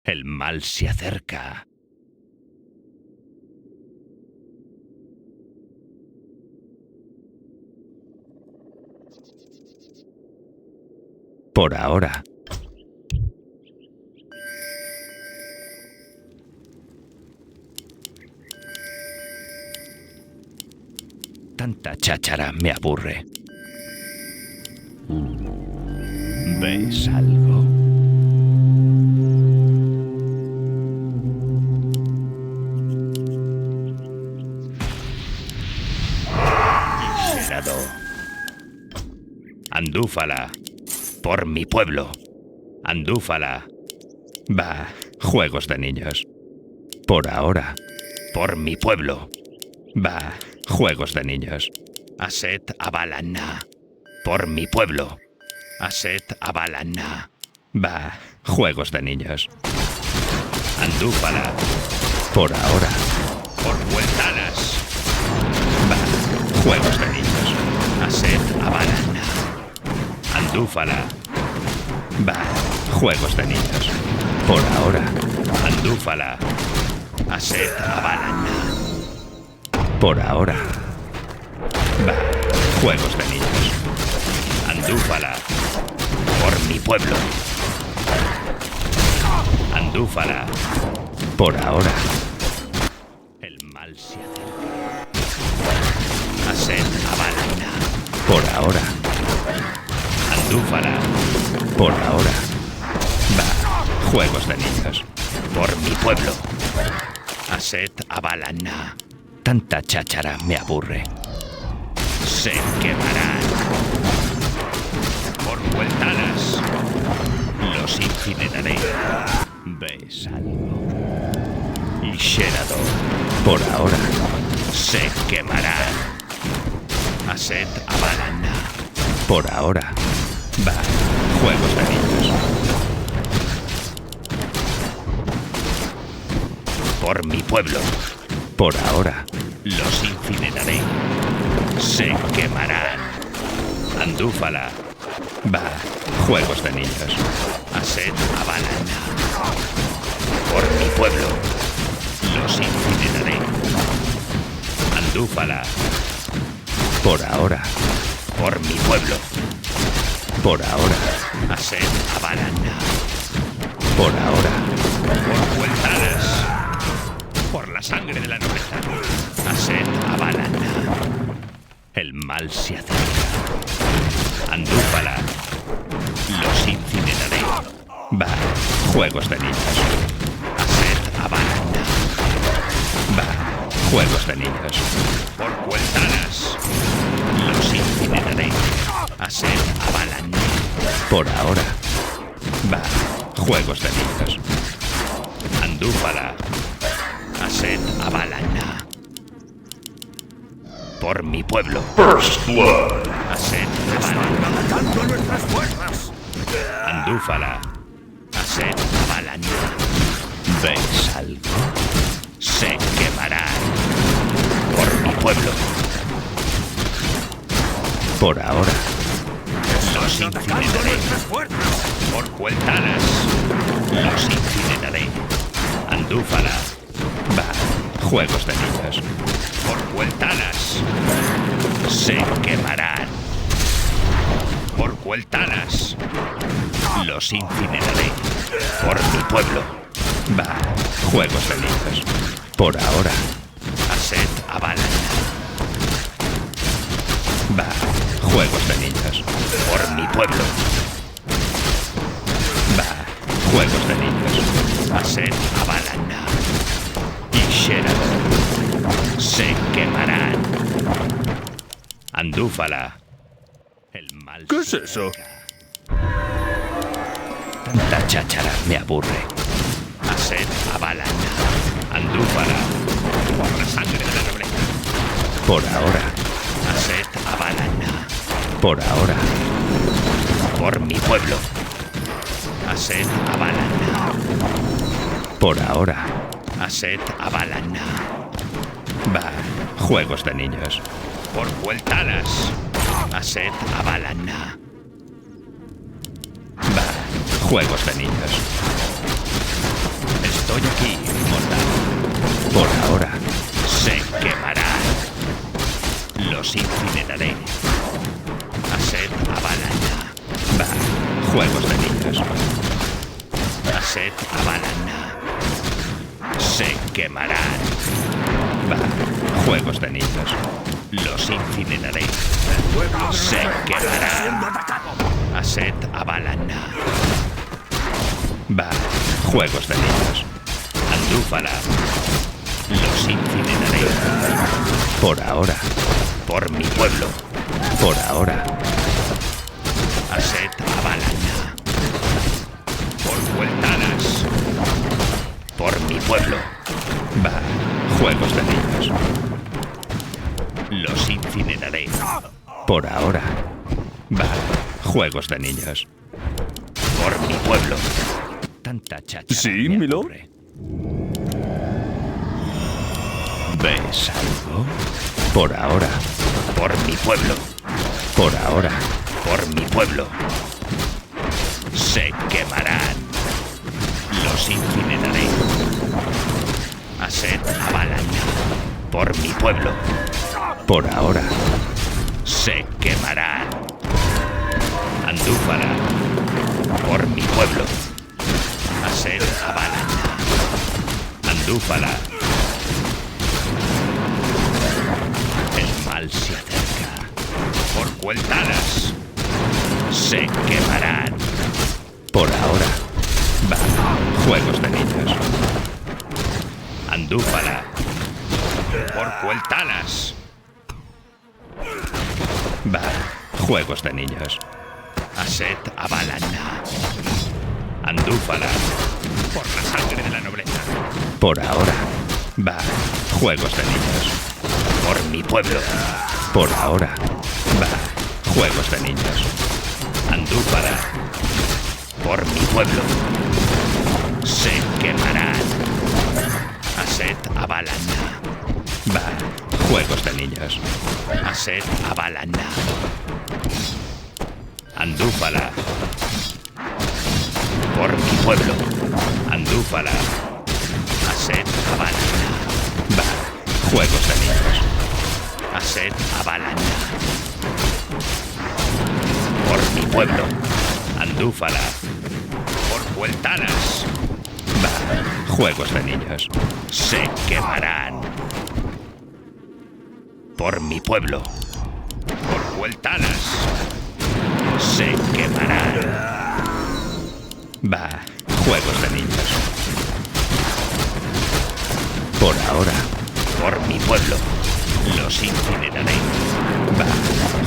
El mal se acerca. Por ahora. Tanta cháchara me aburre. ¿Ves algo? Incinerado. Andúfala. Por mi pueblo. Andúfala. Bah, juegos de niños. Por ahora. Por mi pueblo. Bah, juegos de niños. Aset Abalana. Por mi pueblo. Aset Abalana. Bah, juegos de niños. Andúfala. Por ahora. Por vueltanas. Bah, juegos de niños. Aset Abalana. Andúfala. Bah, juegos de niños. Por ahora. Andúfala. Aset Abalana. Por ahora. Bah, juegos de niños. Andúfala. Por mi pueblo. Andúfala. Por ahora. El mal se acerca. Aset Abalana. Por ahora. Andúfala. Por ahora. Bah, juegos de niños. Por mi pueblo. Aset Abalana. Tanta cháchara me aburre. Se quemarán. Por vueltanas. Los incineraré. ¿Ves algo? Y Sherador. Por ahora. Se quemarán. Aset Abalana. Por ahora. Va. Juegos de niños. Por mi pueblo. Por ahora. Los incineraré. Se quemarán. Andúfala. Va. Juegos de niños. Aset Abalana. Por mi pueblo. Los incineraré. Andúfala. Por ahora. Por mi pueblo. Por ahora. Aset Abalana. Por ahora. Por vueltanas. Por la sangre de la nobleza. Aset Abalana. El mal se acerca. Andúfala. Los incineraré. Va. Juegos de niños. Aset Abalana. Va. Juegos de niños. Por vueltanas. Los incineraré. Aset Abalana. Por ahora. Va. Juegos de niños. Andúfala. Aset Abalana. Por mi pueblo. First Blood. Aset Abalana. ¡Atacando nuestras fuerzas! Andúfala. Aset Abalana. ¿Veis algo? Se quemarán. Por mi pueblo. Por ahora. Los ¡Atacando incineraré. nuestras fuerzas! Por vueltanas. Los incineraré. Andúfala. Va. Juegos de niños. Por vueltanas. Se quemarán. Por vueltanas. Los incineraré. Por mi pueblo. Va. Juegos de niños. Por ahora. Aset Abalana. Va. Juegos de niños. Por mi pueblo. Va. Juegos de niños. Aset Abalana. Y Sherador. Se quemarán. Andúfala. El mal. ¿Qué es eso? Tanta cháchara me aburre. Aset Abalana. Andúfala. Por la sangre de la nobleza. Por ahora. Aset Abalana. Por ahora. Por mi pueblo. Aset Abalana. Por ahora. Aset Abalana. Va. Juegos de niños. Por vueltanas. Aset Abalana. Va. Juegos de niños. Por ahora, se quemarán. Los incineraré. Aset Avalana. Va, juegos de niños. Aset Avalana. Se quemarán. Va, juegos de niños. Los incineraré. Se quemarán. Aset Avalana. Va, juegos de niños. Andúfala. Los incineraré. Por ahora. Por mi pueblo. Por ahora. Aset Avalana. Por Vueltanas. Por mi pueblo. Va, juegos de niños. Los incineraré. Por ahora. Va, juegos de niños. Por mi pueblo. Tanta chacha. Sí, milord. ¿Ves algo? Por ahora. Por mi pueblo. Por ahora. Por mi pueblo. Se quemarán. Los incineraré. Aset Avalana. Por mi pueblo. Por ahora. Se quemarán. Andúfala. Por mi pueblo. Aset Avalana. Andúfala. El mal se acerca. Por Vueltanas. Se quemarán. Por ahora. Va. Juegos de niños. Andúfala. Por Vueltanas. Va. Juegos de niños. Aset Avalana. Andúfala. Por la sangre de la nobleza. Por ahora. Va. Juegos de niños. Por mi pueblo. Por ahora. Va. Juegos de niños. Andúfala. Por mi pueblo. Se quemarán. Aset Avalana. Va. Juegos de niños. Aset Avalana. Andúfala. Por mi pueblo. Andúfala. Aset Avalana. Va. Juegos de niños. Aset Avalana. Por mi pueblo. Andúfala. Por Vueltanas. Va. Juegos de niños. Se quemarán. Por mi pueblo. Por Vueltanas. Se quemarán. Va. Juegos de niños. Por ahora. Por mi pueblo. Los incineraré. Va.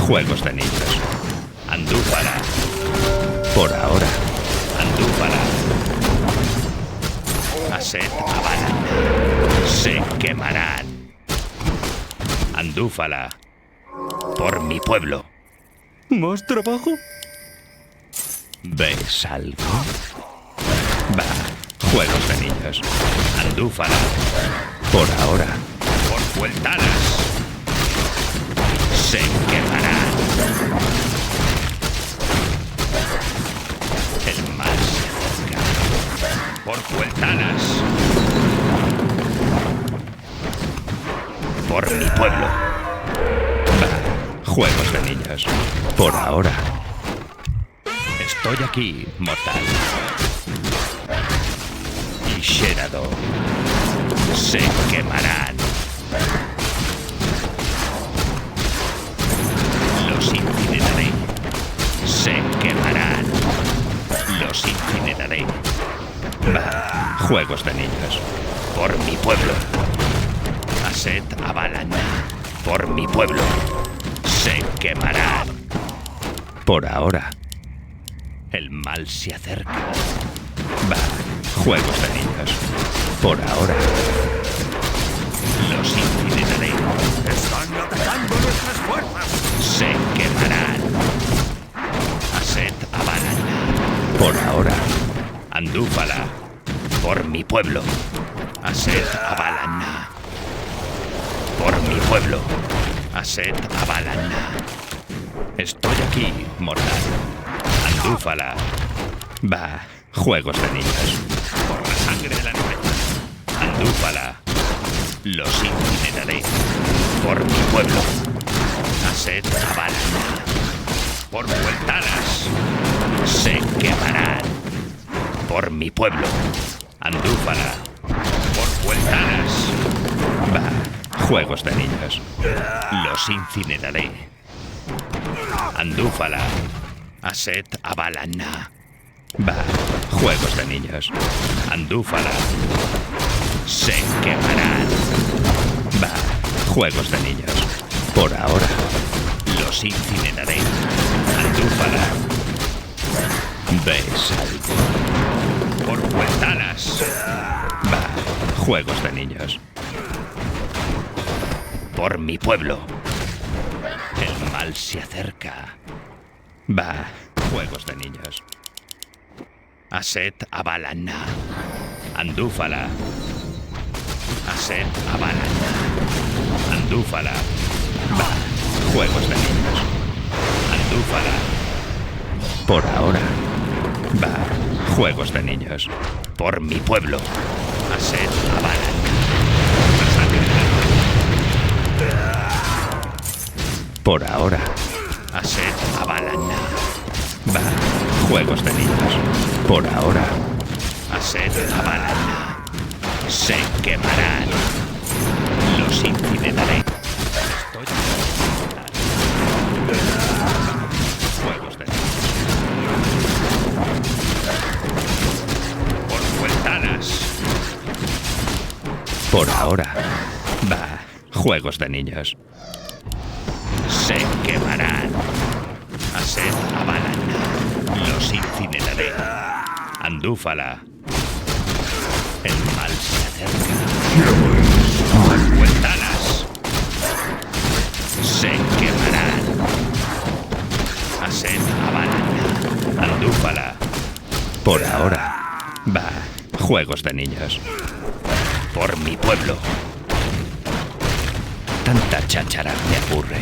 Juegos de niños. Andúfala. Por ahora. Andúfala. Aset Avalana. Se quemarán. Andúfala. Por mi pueblo. ¿Más trabajo? ¿Ves algo? Va. Juegos de niños. Andúfala. Por ahora. Por Vueltanas. Se quemarán. El mal se acerca. Por Vueltanas. Por mi pueblo. Va. Juegos de niños. Por ahora. Estoy aquí, mortal. Y Sherado. Se quemarán. Los incineraré. Se quemarán. Los incineraré. Va. Juegos de niños. Por mi pueblo. Aset Avalana. Por mi pueblo. Se quemarán. Por ahora. El mal se acerca. Va. Juegos de niños. Por ahora. Los incineraré. ¡Están atacando nuestras fuerzas! Se quemarán. Aset Avalana. Por ahora. Andúfala. Por mi pueblo. Aset Avalana. Por mi pueblo. Aset Avalana. Estoy aquí, mortal. Andúfala. Va. Juegos de niños. Por la sangre de la nobleza. Andúfala. Los incineraré. Por mi pueblo. Aset Abalana. Por Vueltalas. Se quemarán. Por mi pueblo. Andúfala. Por Vueltalas. Va. Juegos de niños. Los incineraré. Andúfala. Aset Abalana. Va. Juegos de niños. Andúfala. Se quemarán. Va. Juegos de niños. Por ahora. Los incineraré. Andúfala. ¿Ves algo? Por Vueltalas. Va. Juegos de niños. Por mi pueblo. El mal se acerca. Va. Juegos de niños. Aset Abalana. Andúfala. Aset Abalana. Andúfala. Va. Juegos de niños. Andúfala. Por ahora. Va. Juegos de niños. Por mi pueblo. Aset Abalana. Por ahora. Aset Abalana. Va. Juegos de niños. Por ahora. Aset Abalana. Se quemarán. Los incineraré. Estoy... Juegos de niños. Por Vueltalas. Por ahora. Va. Juegos de niños. Se quemarán. Aset Abalana. Los incineraré. Andúfala. El mal se acerca. Por Vueltalas. Se quemarán. Aset Abalana. Andúfala. Por ahora. Va. Juegos de niños. Por mi pueblo. Tanta cháchara me aburre.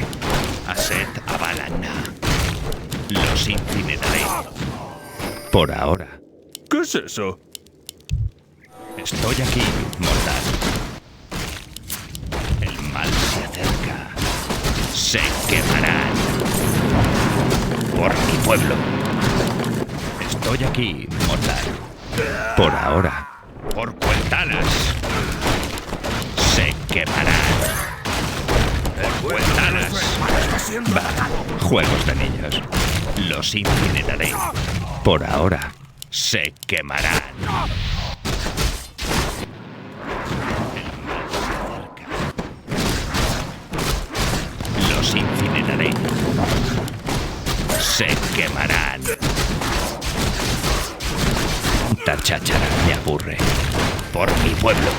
Aset Abalana. Los incineraré. Por ahora. ¿Qué es eso? Estoy aquí, mortal. El mal se acerca. Se quemarán. Por mi pueblo. Estoy aquí, mortal. Por ahora. Por Vueltalas. Se quemarán. Por Vueltalas. Va. Juegos de niños. Los incineraré. Por ahora. Se quemarán. Los incineraré. Se quemarán. Tanta cháchara me aburre. Por mi pueblo.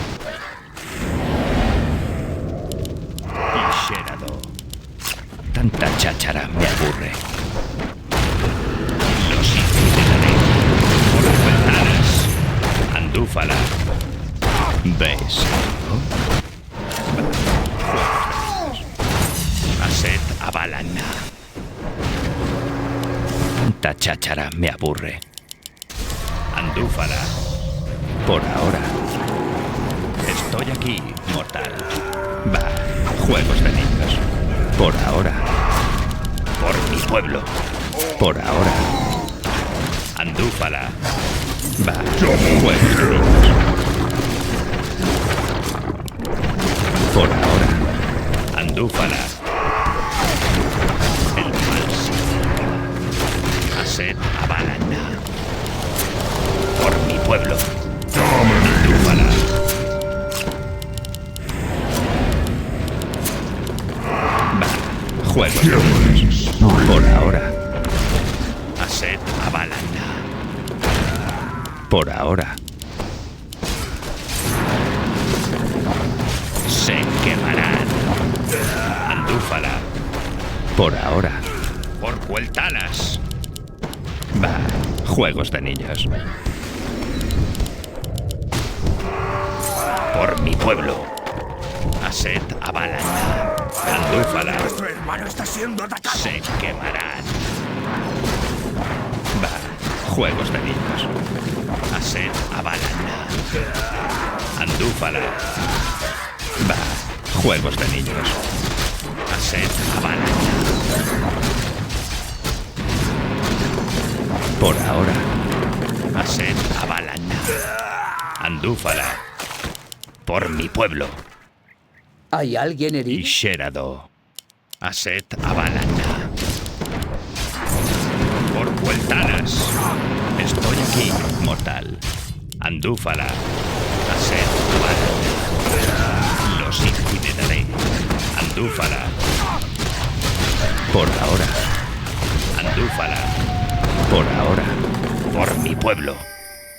Isherado. Tanta cháchara me aburre. Los incineraré. Por Vueltalas. Andúfala. ¿Ves algo? Aset Abalana. Tanta cháchara me aburre. Andúfala. Por ahora. Estoy aquí, mortal. Va. Juegos de niños. Por ahora. Por mi pueblo. Por ahora. Andúfala. Va. Juegos de niños. Por ahora. Andúfala. El mal se acerca. Aset Abalana. Por mi pueblo. Andúfala. Va. Juegos de niños. Por ahora. Aset Abalana. Por ahora. Se quemarán. Andúfala. Por ahora. Por Vueltalas. Va. Juegos de niños. Por mi pueblo. Aset Abalana. Andúfala. Nuestro hermano está siendo atacado. Se quemarán. Va. Juegos de niños. Aset Abalana. Andúfala. Va, juegos de niños. Aset Avalana. Por ahora. Aset Avalana. Andúfala. Por mi pueblo. ¿Hay alguien Y herido? Sherado. Aset Avalana. Por Vueltanas. Estoy aquí, mortal. Andúfala. Aset Avalana. Los incineraré. Andúfala. Por ahora. Andúfala. Por ahora. Por mi pueblo.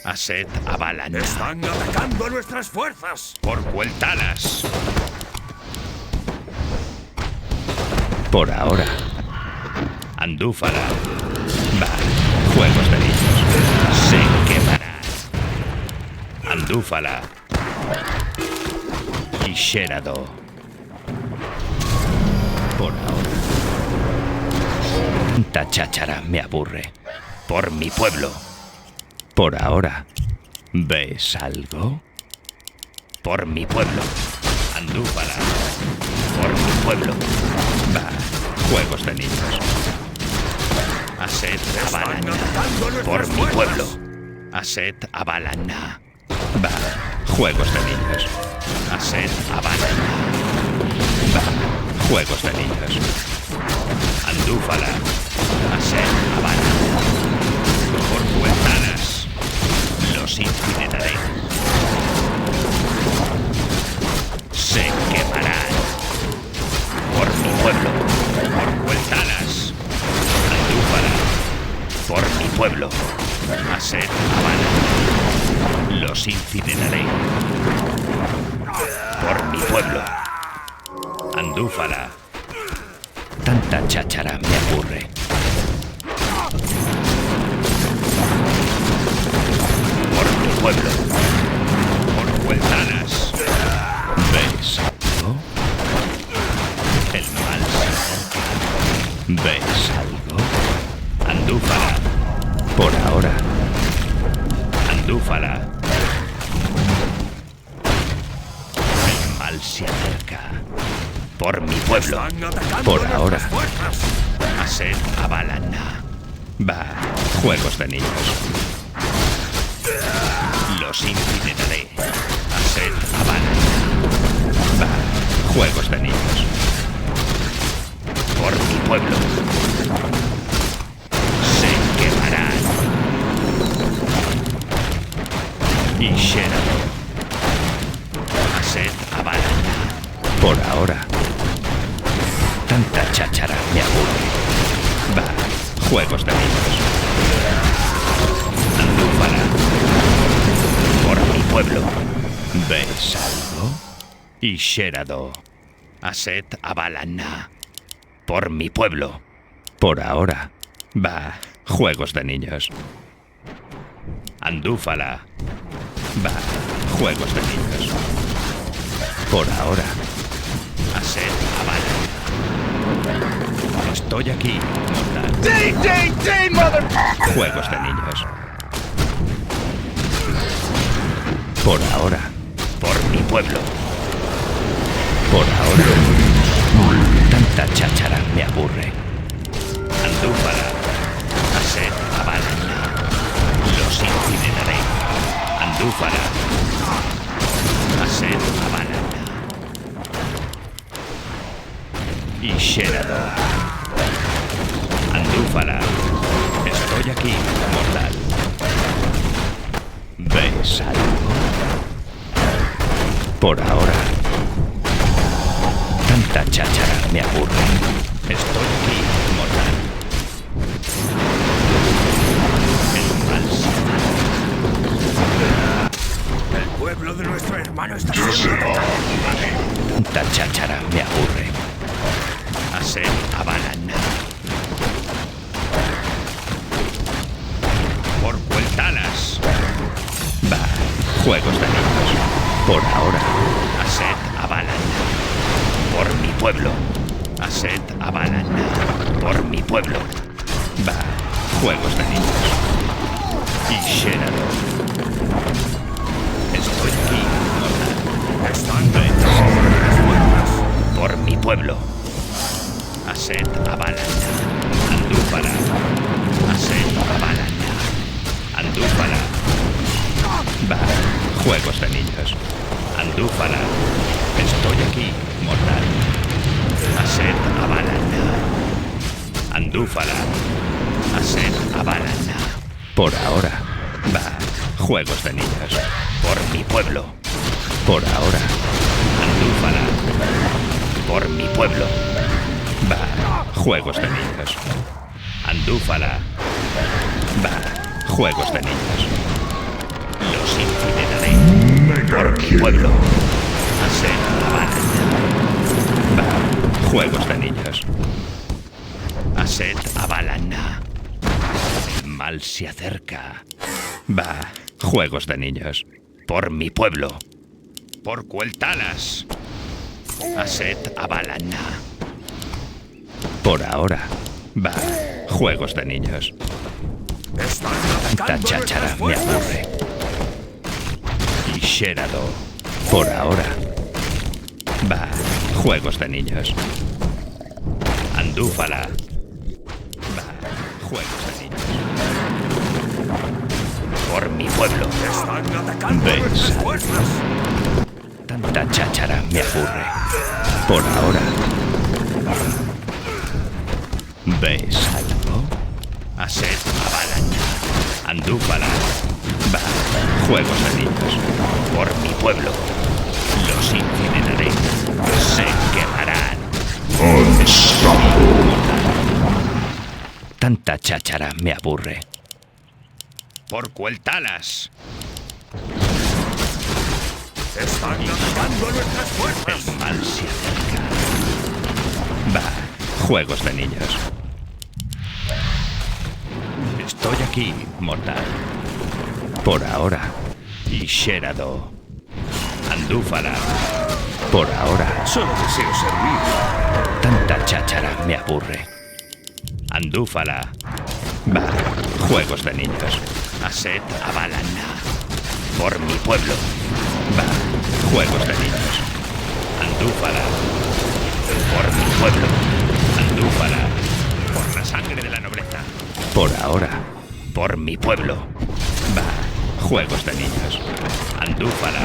Aset Avalana. ¡Están atacando nuestras fuerzas! Por Vueltanas. Por ahora. Andúfala. Va. Juegos de niños. Se quemará. Andúfala. Y Sherado. Por ahora. Tanta cháchara me aburre. Por mi pueblo. Por ahora. ¿Ves algo? Por mi pueblo. Andúfala. Por mi pueblo. Va. Juegos de niños. Aset Avalana. Por mi pueblo. Aset Avalana. Va. Juegos de niños. Aset Avalana. Va. Juegos de niños. Andúfala. Aset Avalana. Por Vueltanas. Los incineraré. Se quemarán. Por mi pueblo. Por Vueltanas. Andúfala. Por mi pueblo. Aset Avalana. Los incineraré. Por mi pueblo. Andúfala. Tanta cháchara me aburre. Por mi pueblo. Por Vueltanas. ¿Ves algo? El mal se acerca. ¿Ves algo? Andúfala. Por ahora. Andúfala. El mal se acerca. Por mi pueblo. ¡Están atacando Por nuestras ahora. fuerzas! Aset Avalana. Va. Juegos de niños. Los incineraré. Aset Avalana. Va. Juegos de niños. Por mi pueblo. Se quemarán. Y Sherado. Aset Avalana. Por ahora. Tanta cháchara me aburre. Va. Juegos de niños. Andúfala. Por mi pueblo. ¿Ves algo? Y Sherado. Aset Avalana. Por mi pueblo. Por ahora. Va. Juegos de niños. Andúfala. Va. Juegos de niños. Por ahora. Aset Avalana. Estoy aquí, mortal. ¡DDD, mother! Juegos de niños. Por ahora. Por mi pueblo. Por ahora. Tanta cháchara me aburre. Andúfala. Aset Avalana. Los incineraré. Andúfala. Aset Avalana. Y Sherado. Andúfala. Estoy aquí, mortal. ¿Ves algo? Por ahora. Tanta cháchara me aburre. Estoy aquí, mortal. El mal se El pueblo de nuestro hermano está siendo atacado. Tanta cháchara me aburre. Aset Avalana. Por Vueltanas. Va. Juegos de niños. Por ahora. Aset Avalana. Por mi pueblo. Aset Avalana. Por mi pueblo. Va. Juegos de niños. Y Sherado. Estoy aquí, mortal. ¡Están pueblo. Aset Avalana. Andúfala. Aset Avalana. Andúfala. Va. Juegos de niños. Andúfala. Estoy aquí, mortal. Aset Avalana. Andúfala. Aset Avalana. Por ahora. Va. Juegos de niños. Por mi pueblo. Por ahora. Andúfala. Por mi pueblo. Va. Juegos de niños. Andúfala. Va. Juegos de niños. Los incineraré. Por mi pueblo. Aset Avalana. Va. Juegos de niños. Aset Avalana. El mal se acerca. Va. Juegos de niños. Por mi pueblo. Por Cueltalas. Aset Avalana. Por ahora. Va. Juegos de niños. Están Tanta atacando cháchara nuestras me fuerzas. aburre. Y Sherado. Por ahora. Va. Juegos de niños. Andúfala. Va. Juegos de niños. Por mi pueblo. Están atacando ¿Ves? nuestras fuerzas. Tanta cháchara me aburre. Por ahora. ¿Ves algo? Aset Avalana. Andúfala. Va. Juegos de niños. Por mi pueblo. Los incineraré. Se quemarán. Tanta cháchara me aburre. Por Cueltalas. Están atacando nuestras fuerzas. El mal se acerca. Va. Juegos de niños. Estoy aquí, mortal. Por ahora. Y Sherado. Andúfala. Por ahora. Solo deseo servir. Tanta cháchara me aburre. Andúfala. Va. Juegos de niños. Aset Avalana. Por mi pueblo. Va. Juegos de niños. Andúfala. Por mi pueblo. Andúfala. Por la sangre de la nobleza. Por ahora. Por mi pueblo. Va. Juegos de niños. Andúfala.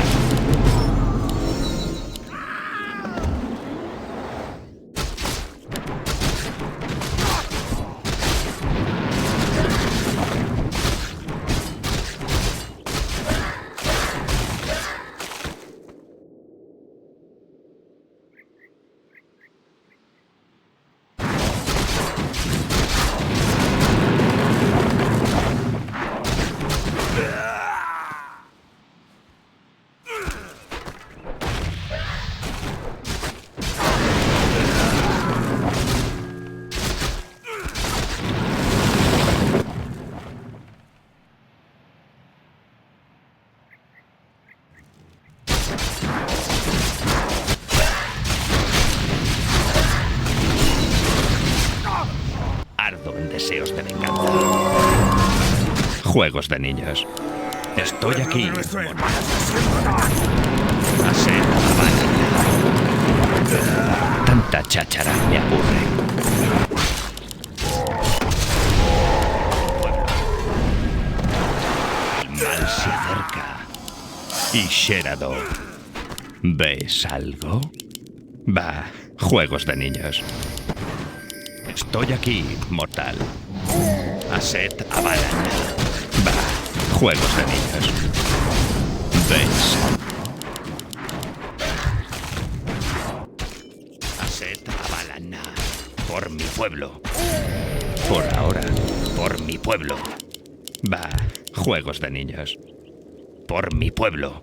Ardo en deseos de venganza. Juegos de niños. Estoy Pueblo aquí. de nuestro hermano está siendo atacado. Aset Avalana. Tanta cháchara me aburre. El mal se acerca. Y Sherado. ¿Ves algo? Va. Juegos de niños. Estoy aquí, mortal. Aset Avalana. Va. Juegos de niños. ¿Ves? Aset Avalana. Por mi pueblo. Por ahora. Por mi pueblo. Va. Juegos de niños. Por mi pueblo.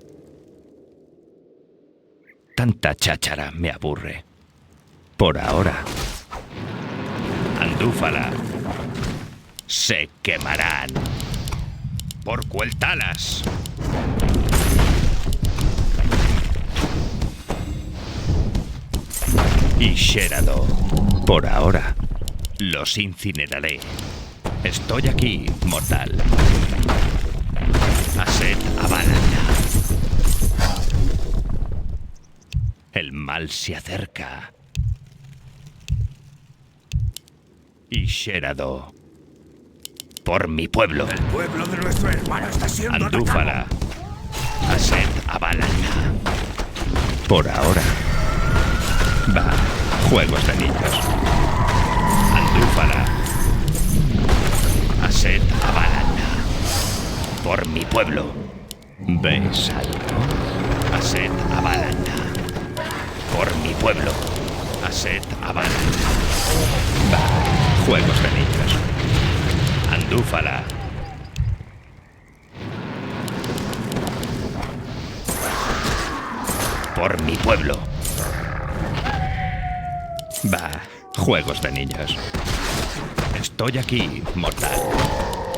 Tanta cháchara me aburre. Por ahora. Andúfala. Se quemarán. Por Cueltalas. Y Sherado. Por ahora. Los incineraré. Estoy aquí, mortal. Aset Avalana. El mal se acerca. y Sherado. Por mi pueblo. El pueblo de nuestro hermano está siendo Andúfala. Aset Abalana. Por ahora. Va. Juegos de niños. Andúfala. Aset Abalana. Por mi pueblo. ¿Ves algo? Aset Abalana. Por mi pueblo. Aset Abalana. Va. Juegos de niños. Andúfala. Por mi pueblo. Va. Juegos de niños. Estoy aquí, mortal.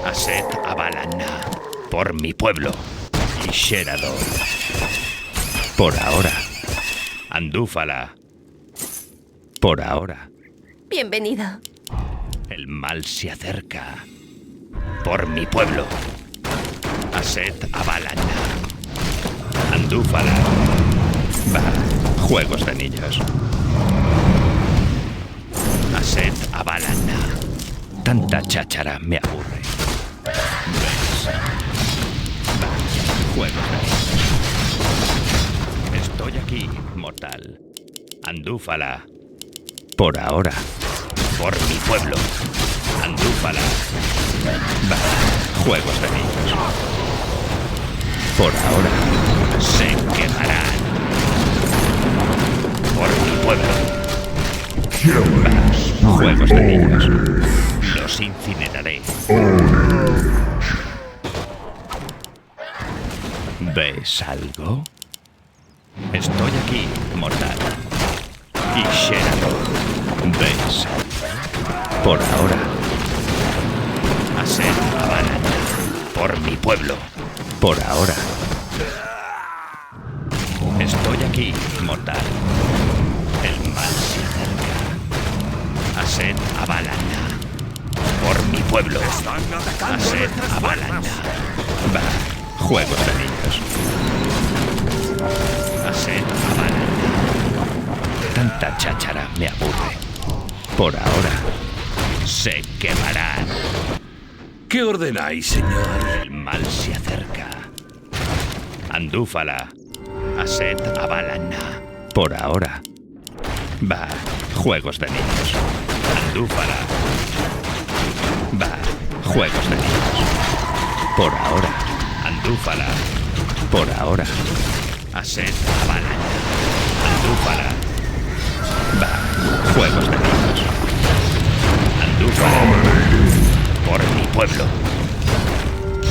Aset Abalana. Por mi pueblo. Y Sherado. Por ahora. Andúfala. Por ahora. Bienvenido. El mal se acerca. Por mi pueblo. Aset Abalana. Andúfala. Va. Juegos de niños. Aset Abalana. Tanta cháchara me aburre. ¿Ves? Va. Juegos de niños. Estoy aquí, mortal. Andúfala. Por ahora. Por mi pueblo. Andúfala. Va. Juegos de niños. Por ahora. Se quemarán. Por mi pueblo. Va. Juegos de niños. Los incineraré. ¿Ves algo? Estoy aquí, mortal. Y Sherado. ¿Ves? Por ahora. Aset Abalana. Por mi pueblo. Por ahora. Estoy aquí, mortal. El mal se acerca. Aset Abalana. Por mi pueblo. Están atacando Aset nuestras Abalana. fuerzas. Va. Juegos de niños. Aset Abalana. Tanta cháchara me aburre. Por ahora. Se quemarán. ¿Qué ordenáis, señor? El mal se acerca. Andúfala. Aset Abalana. Por ahora. Va. Juegos de niños. Andúfala. Va. Juegos de niños. Por ahora. Andúfala. Por ahora. Aset Abalana. Andúfala. Va. Juegos de niños. Andúfala. Por mi pueblo.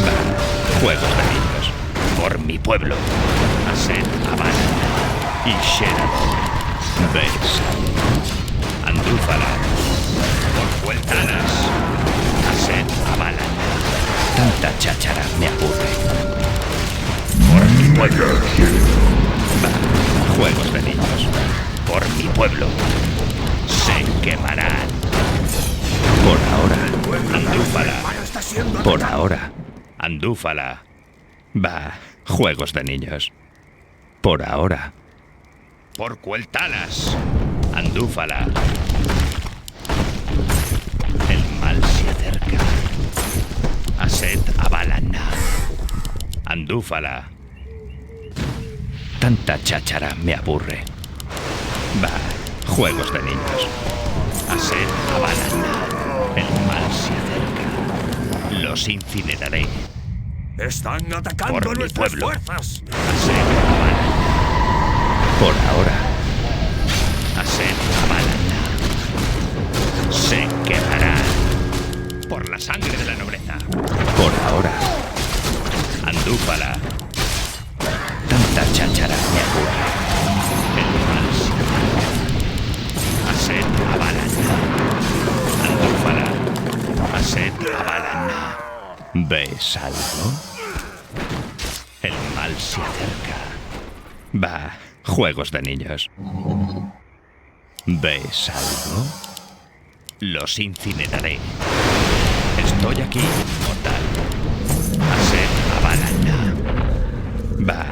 Va. Juegos de niños. Por mi pueblo. Aset Abalana. Y Sherado. ¿Ves? Andúfala. Por vueltanas. Aset Abalana. Tanta cháchara me aburre. Por mi pueblo. Va. Juegos de niños. Por mi pueblo. Se quemarán. Por ahora. Andúfala. Hermano está siendo Por atacado. ahora. Andúfala. Va. Juegos de niños. Por ahora. Por Cueltalas. Andúfala. El mal se acerca. Aset Abalana. Andúfala. Tanta cháchara me aburre. Va. Juegos de niños. Aset Abalana. El mal se acerca. Los incineraré. Están atacando Por mi nuestras pueblo. fuerzas. Aset Abalana. Por ahora. Aset Abalana. Se quemarán. Por la sangre de la nobleza. Por ahora. Andúfala. Tanta cháchara me aburre. El mal se acerca. Aset Abalana. Andúfala. Aset Abalana. ¿Ves algo? El mal se acerca. Va. Juegos de niños. ¿Ves algo? Los incineraré. Estoy aquí, mortal. Aset Abalana. Va.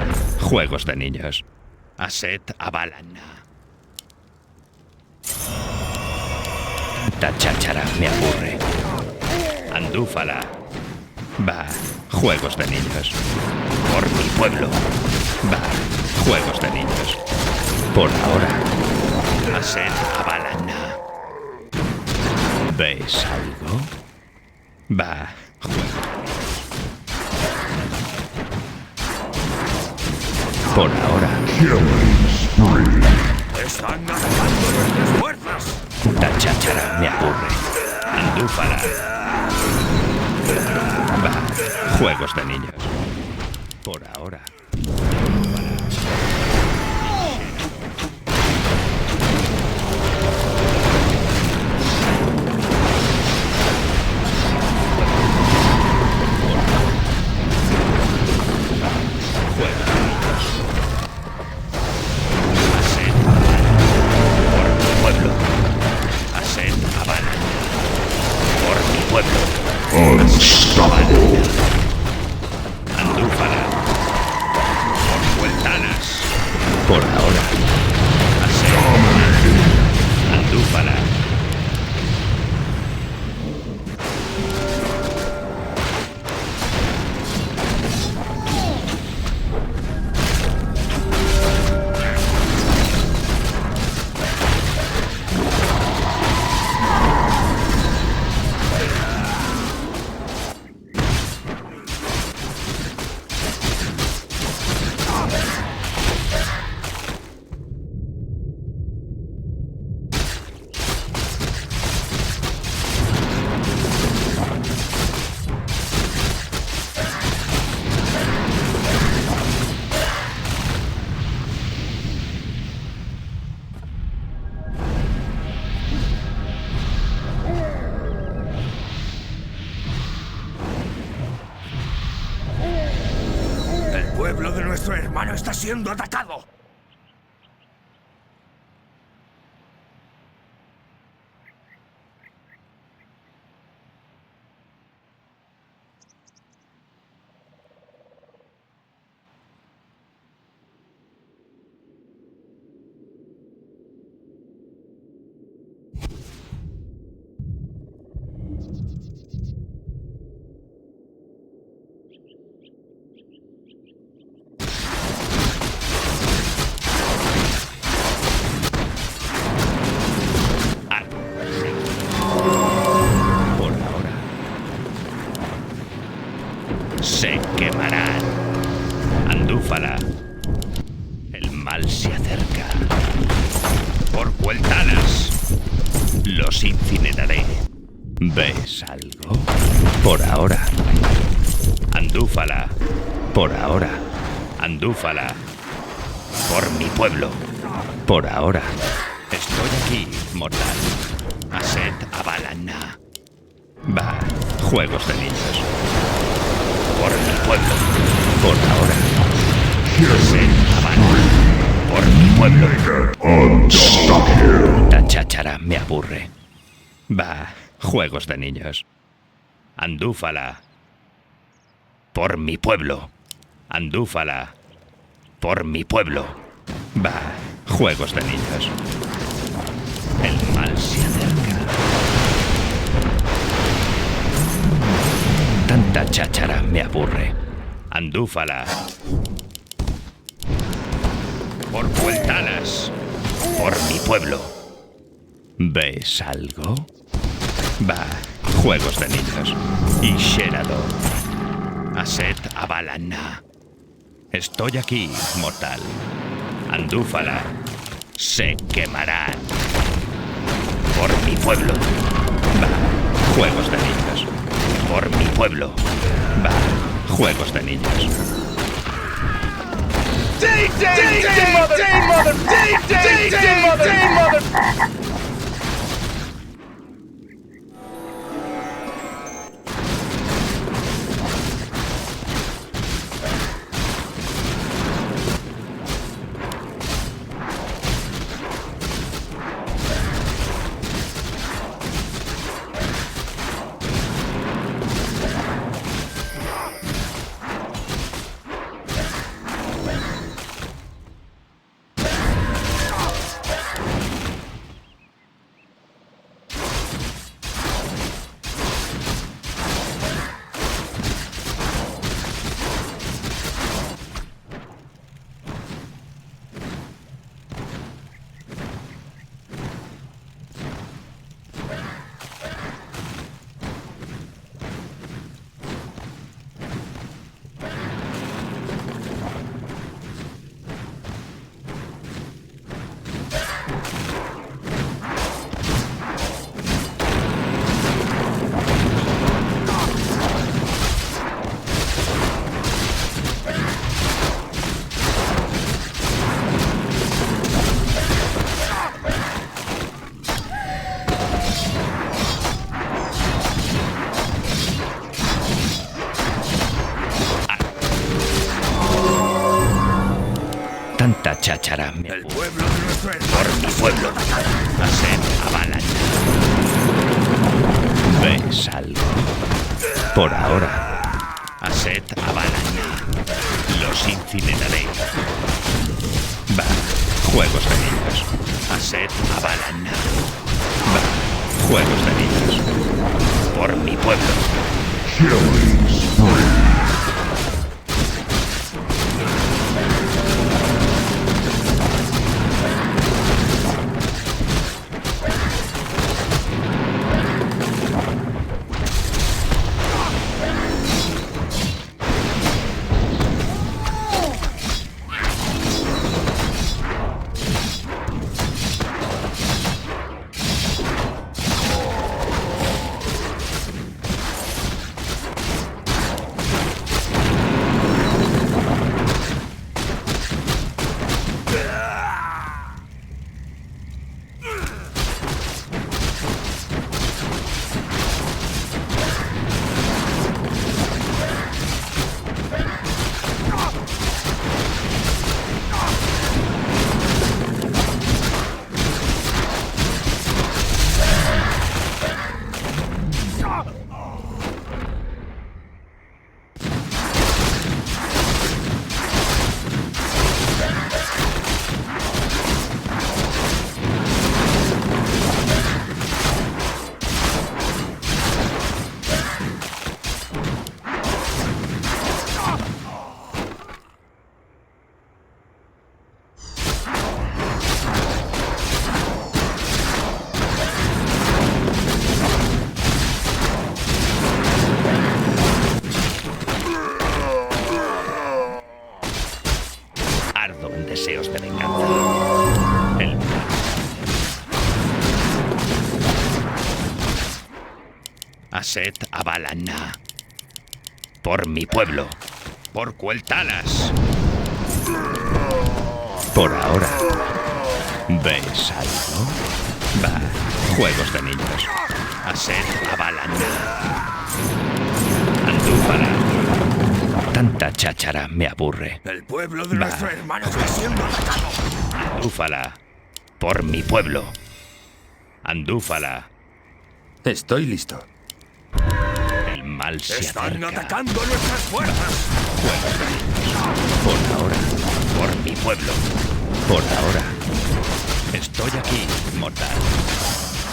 Juegos de niños. Aset Abalana. Tanta cháchara me aburre. Andúfala. Va, juegos de niños. Por mi pueblo. Va, juegos de niños. Por ahora. Aset Abalana. ¿Ves algo? Va, juegos. Por ahora. ¡Están atacando nuestras fuerzas! La cháchara me aburre. Andúfala. Va, juegos de niños. Por ahora. Andúfala. Por Vueltanas. Por ahora. Andúfala. El pueblo de nuestro hermano está siendo atacado. Por ahora. Se quemarán. Andúfala. El mal se acerca. Por Vueltanas. Los incineraré. ¿Ves algo? Por ahora. Andúfala. Por ahora. Andúfala. Por mi pueblo. Por ahora. Estoy aquí, mortal. Aset Abalana. Va, juegos de niños. Por mi pueblo. Por ahora. Aset Abalana. Por mi pueblo. La cháchara me aburre. Va, juegos de niños. Andúfala. Por mi pueblo. Andúfala. Por mi pueblo. Va, juegos de niños. El mal se acerca. Tanta cháchara me aburre. Andúfala. Por Vueltanas. Por mi pueblo. ¿Ves algo? Va, juegos de niños. Y Sherado. Aset Abalana. Estoy aquí, mortal. Andúfala. Se quemarán. Por mi pueblo. Va, juegos de niños. Por mi pueblo. Va, juegos de niños. Tanta cháchara me El aburre. pueblo de nuestro hermano Por mi pueblo. Aset Abalan. ¿Ves algo? Por ahora. Aset Abalan. Los incineraré. Va. Juegos de niños. Aset Abalan. Va. Juegos de niños. Por mi pueblo. Ardo en deseos de venganza. El Aset Abalana. Por mi pueblo. Por Cueltalas. Por ahora. ¿Ves algo? Va. Juegos de niños. Aset Abalana. Andúfala. Tanta cháchara me aburre. El pueblo de Va. nuestro hermano está siendo atacado. Andúfala. Por mi pueblo. Andúfala. Estoy listo. El mal se Están acerca. atacando nuestras fuerzas. Juegos de niños. Por ahora. Por mi pueblo. Por ahora. Estoy aquí, mortal.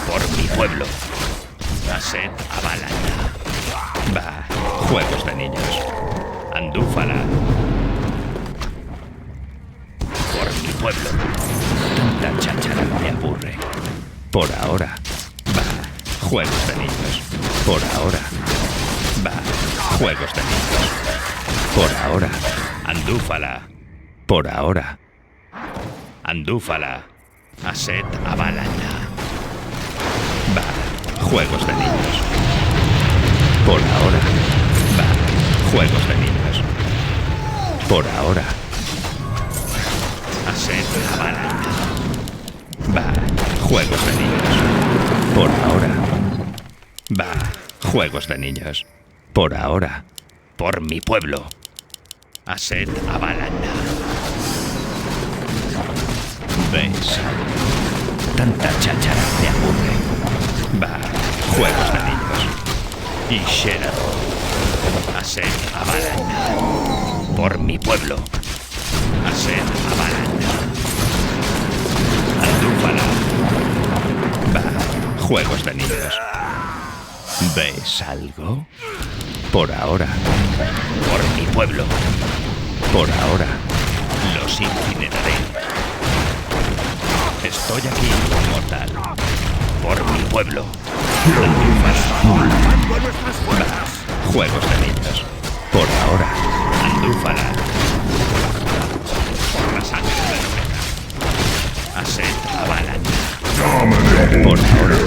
Por mi pueblo. Aset Abalana. Va. Juegos de niños. Andúfala. Por mi pueblo. Tanta cháchara me aburre. Por ahora. Va. Juegos de niños. Por ahora. Va. Juegos de niños. Por ahora. Andúfala. Por ahora. Andúfala. Aset Abalana. Va. Juegos de niños. Por ahora. Va. Juegos de niños. Por ahora. Aset Abalana. Va. Juegos de niños. Por ahora. Va. Juegos de niños. Por ahora. Por mi pueblo. Aset Abalana. ¿Ves? Tanta cháchara me aburre. Va. Juegos de niños. Y Sherado. Aset Abalana. Por mi pueblo. Aset Abalana. Andúfala. Va. Juegos de niños. ¿Ves algo? Por ahora. Por mi pueblo. Por ahora. Los incineraré. Estoy aquí, mortal. Por mi pueblo. Andúfala. Atacando nuestras fuerzas. Juegos de niños. Por ahora. Andúfala. Por la sangre de la nobleza. Aset Abalana. Por ahora.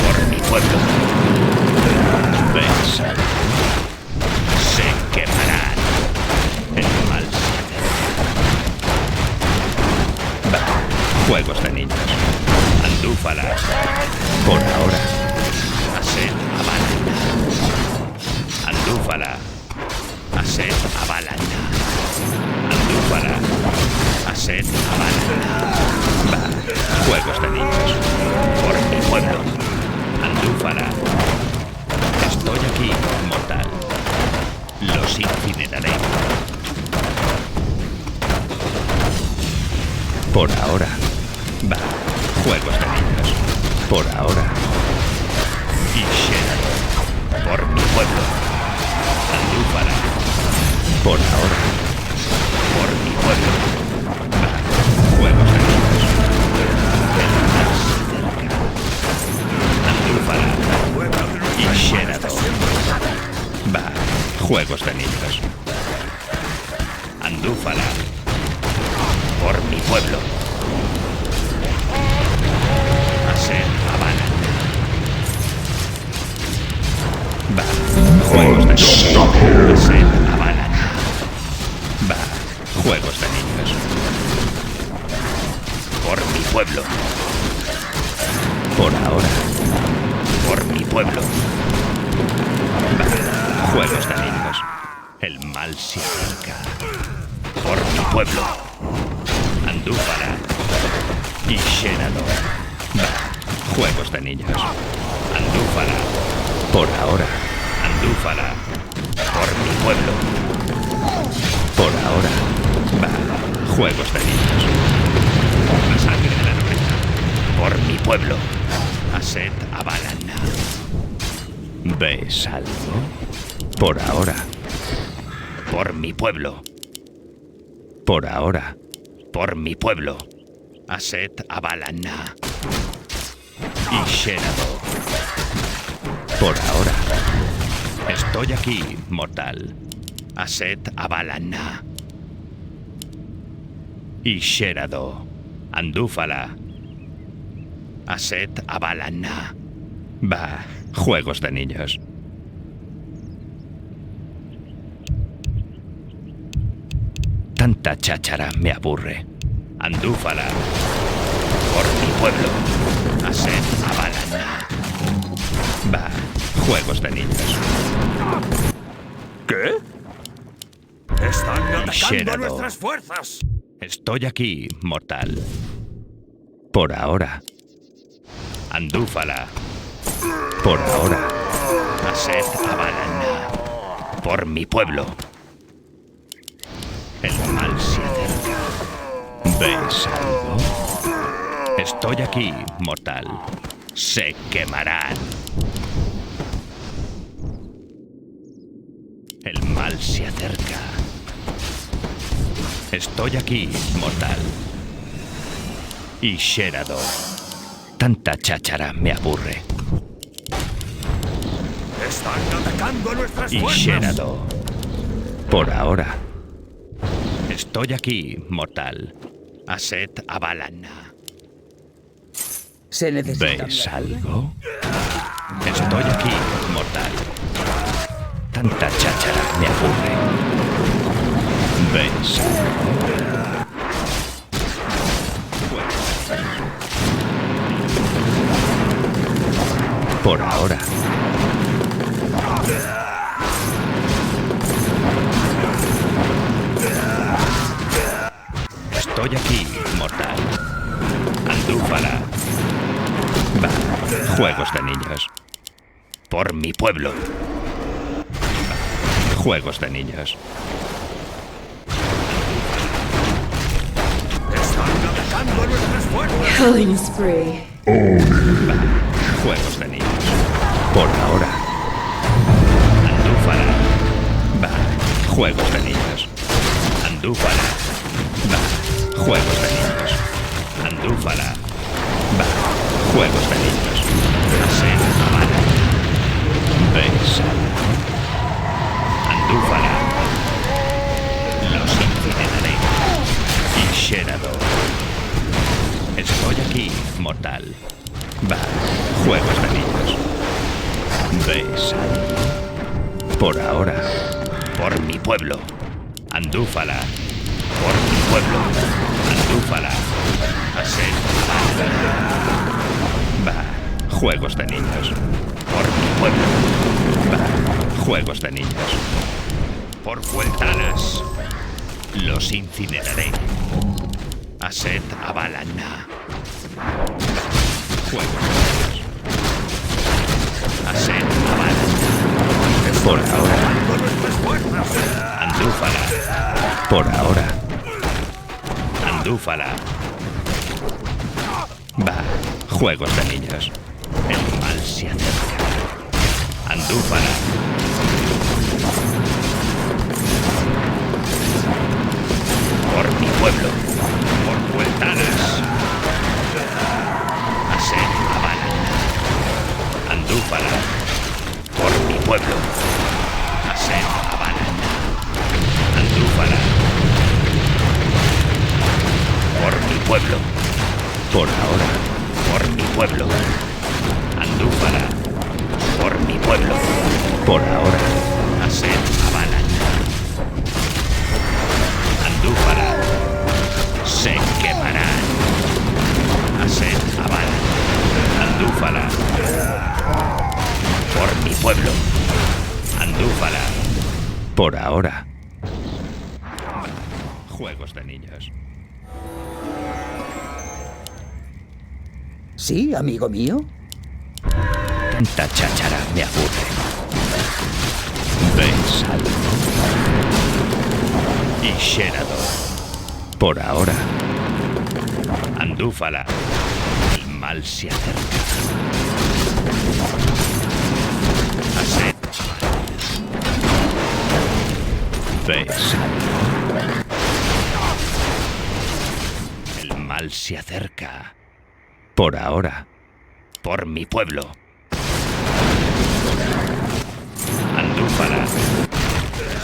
Por mi pueblo. ¿Ves algo? Se quemarán. El mal se acerca. Va. Juegos de niños. Andúfala. Por ahora. Aset Abalana. Andúfala. Aset Abalana. Andúfala. Por ahora. Va. Juegos de niños. Por ahora. Y Xenador. Por mi pueblo. Andúfala. Por ahora. Por mi pueblo. Va. Juegos de niños. Andúfala. Y Xenador. Va. Juegos de niños. Andúfala. Por mi pueblo. Aser Habana. Va. Juegos de niños. Aser Habana. Va. Juegos de niños. Por mi pueblo. Por ahora. Por mi pueblo. Va. Juegos de niños. El mal se acerca. Por mi pueblo. Andúfala. Y Xenador. Va. Juegos de niños. Andúfala. Por ahora. Andúfala. Por mi pueblo. Por ahora. Va. Juegos de niños. La sangre de la nobleza. Por mi pueblo. Aset Abalana. ¿Ves algo? Por ahora. Por mi pueblo. Por ahora. Por mi pueblo. Aset Abalana. Y Xenador. Por ahora. Estoy aquí, mortal. Aset Abalana. Y Xenador. Andúfala. Aset Abalana. Va. Juegos de niños. Tanta cháchara me aburre. Andúfala. Por mi pueblo. Aset Abalana. Va. Juegos de niños. ¿Qué? ¡Están atacando a Xenador. nuestras fuerzas! Estoy aquí, mortal. Por ahora. Andúfala. Por ahora. Aset Abalana. Por mi pueblo. El mal se acerca. ¿Ves algo? Estoy aquí, mortal. Se quemarán. El mal se acerca. Estoy aquí, mortal. Y Xenador. Tanta cháchara me aburre. ¡Están atacando a nuestras Y fuerzas! Xenador. Por ahora. Estoy aquí, mortal. Aset Abalana. Se necesita. ¿Ves algo? Estoy aquí, mortal. Tanta cháchara me aburre. ¿Ves algo? Por ahora. Estoy aquí, mortal. Andúfala. Va. Juegos de niños. Por mi pueblo. Va. Juegos de niños. ¡Están atacando a nuestras fuerzas! Killing spree. Va. Juegos de niños. Por ahora. Andúfala. Va. Juegos de niños. Andúfala. Va. Juegos de niños. Andúfala. Va. Juegos de niños. Aset Habana. ¿Ves algo? Andúfala. Los incineraré. Y Xenador. Estoy aquí, mortal. Va. Juegos de niños. ¿Ves algo? Por ahora. Por mi pueblo. Andúfala. Por mi pueblo. Andúfala. Aset Habana. Va. Juegos de niños. Por mi pueblo. Va. Juegos de niños. Por Vueltanas. Los incineraré. Aset Abalana. Juegos de niños. Aset Abalana. Por ahora. ¡Con nuestras fuerzas! Andúfala. Por ahora. Andúfala. Andúfala. Va, juegos de niños. El mal se acerca. Andúfala. Por mi pueblo. Por vueltanas. Aset Avalana. Andúfala. Por mi pueblo. Aset Avalana. Andúfala. Por mi pueblo. Por ahora. Por mi pueblo. Andúfala. Por mi pueblo. Por ahora. Aset Avalana. Andúfala. Se quemarán. Aset Avalana. Andúfala. Por mi pueblo. Andúfala. Por ahora. Juegos de niños. ¿Sí, amigo mío? Tanta cháchara me aburre. ¿Ves algo? Y Sherador. Por ahora. Andúfala. El mal se acerca. Aset. ¿Ves algo? El mal se acerca. Por ahora. Por mi pueblo. Andúfala.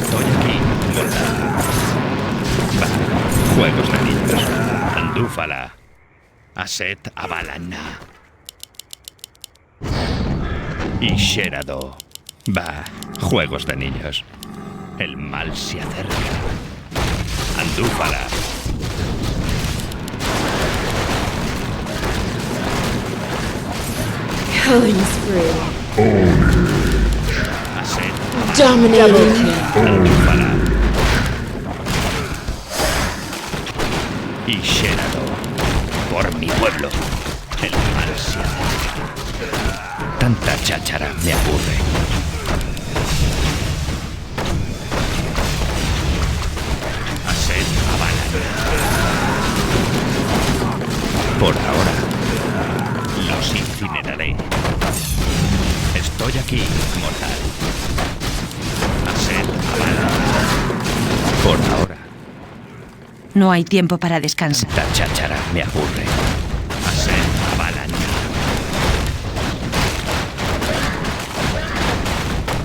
Estoy aquí, Moldar. Va, juegos de niños. Andúfala. Aset Avalana. Y Sherado. Va, juegos de niños. El mal se acerca. Andúfala. Killing spree. Aset Dominating. Andúfala. Y Sherado. Por mi pueblo. El mal se acerca. Tanta cháchara me aburre. Aset Avalana. Por ahora. Los incineraré. Estoy aquí, mortal. Aset Avalana. Por ahora. No hay tiempo para descansar. Tanta cháchara me aburre. Aset Avalana.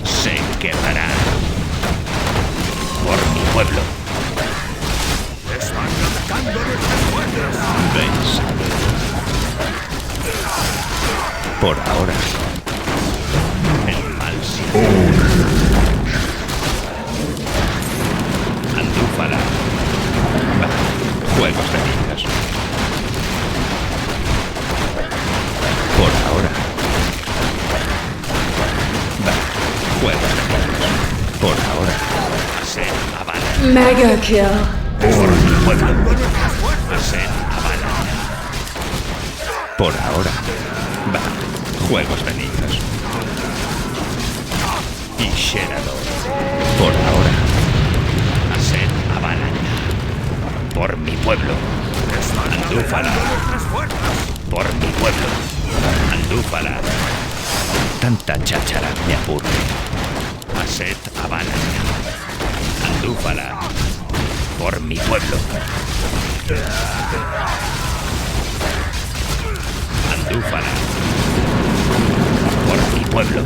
Se quebrará. Por mi pueblo. Están atacando nuestras fuerzas. ¿Ves? Por ahora. El mal se Andúfala. Va, juegos de niños. Por ahora. Va, juegos de niños. Por ahora. Aset Avalana. Mega kill. Por mi pueblo. Aset Avalana. Por ahora. Va, juegos de niños. Y Sherado. Por ahora. Aset Avalana. Por mi pueblo. Andúfala. Por mi pueblo. Andúfala. Tanta cháchara me aburre. Aset Avalana. Andúfala. Por mi pueblo. Andúfala. Por mi pueblo.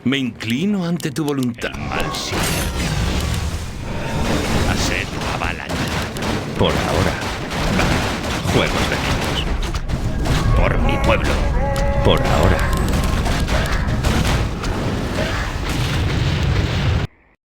Me inclino ante tu voluntad. El mal se acerca. Aset Avalana. Por ahora. Va, juegos de niños. Por mi pueblo. Por ahora.